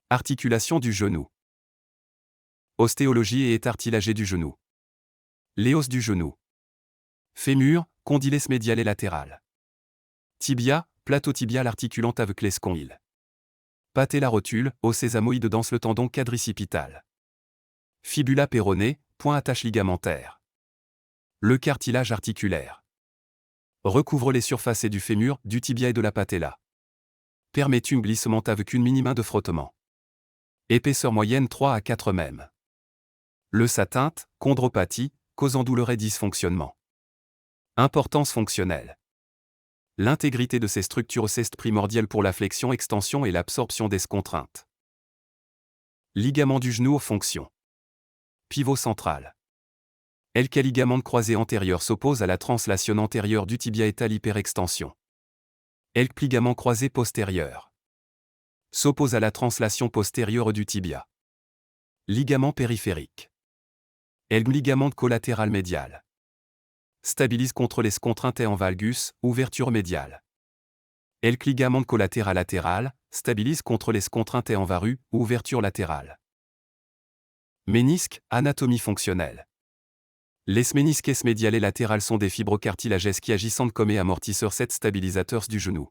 Articulation du genou. Ostéologie et étartilagée du genou. Les os du genou. Fémur, condylès médial et latéral. Tibia, plateau tibial articulant avec les scondyles. Patella rotule, os sésamoïde dense le tendon quadricipital. Fibula péronée, point attache ligamentaire. Le cartilage articulaire. Recouvre les surfaces du fémur, du tibia et de la patella. Permet un glissement avec une mini-main de frottement. Épaisseur moyenne 3 à 4 mm. Le satinte, chondropathie, causant douleur et dysfonctionnement. Importance fonctionnelle. L'intégrité de ces structures est primordiale pour la flexion-extension et l'absorption des contraintes. Ligament du genou aux fonctions. Pivot central. Quel ligament croisé antérieur s'oppose à la translation antérieure du tibia et à l'hyperextension. Ligament croisé postérieur. S'oppose à la translation postérieure du tibia. Ligament périphérique. Ligament collatéral médial. Stabilise contre les contraintes en valgus, ouverture médiale. Ligament collatéral latéral, stabilise contre les contraintes en varus, ouverture latérale. Ménisque, anatomie fonctionnelle. Les ménisques médiales et latérales sont des fibres cartilagineuses qui agissent comme amortisseurs stabilisateurs du genou.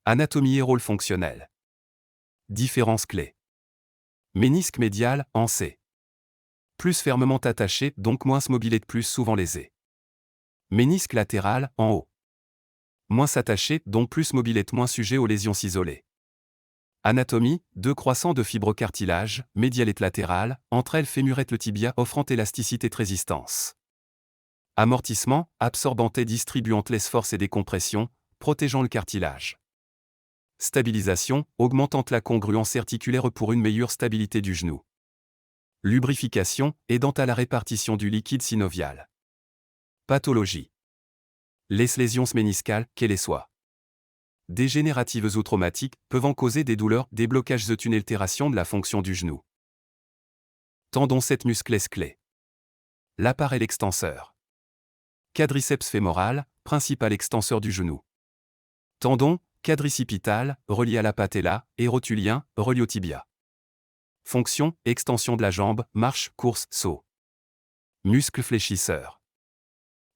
Anatomie et rôle fonctionnel. Différences clés. Ménisque médial, en C. Plus fermement attaché, donc moins mobilé, plus souvent lésé. Ménisque latéral, en haut. Moins attaché, donc plus mobilé, moins sujet aux lésions isolées. Anatomie, deux croissants de fibres cartilage, médiales et latérales, entre elles fémurette le tibia offrant élasticité et résistance. Amortissement, absorbante et distribuante les forces et décompression, protégeant le cartilage. Stabilisation, augmentant la congruence articulaire pour une meilleure stabilité du genou. Lubrification, aidant à la répartition du liquide synovial. Pathologie. Les lésions méniscales, qu'elles soient dégénératives ou traumatiques, peuvent en causer des douleurs, des blocages et une altération de la fonction du genou. Tendon 7 muscles clés. L'appareil extenseur. Quadriceps fémoral, principal extenseur du genou. Tendon, quadricipital, relié à la patella, et rotulien, relié au tibia. Fonction, extension de la jambe, marche, course, saut. Muscle fléchisseur.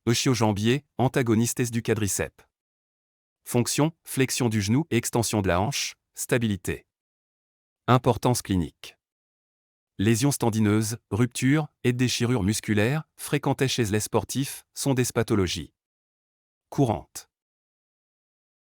Ischio-jambier, antagoniste du quadriceps. Fonction, flexion du genou, extension de la hanche, stabilité. Importance clinique. Lésions tendineuses, ruptures et déchirures musculaires, fréquentées chez les sportifs, sont des pathologies courantes.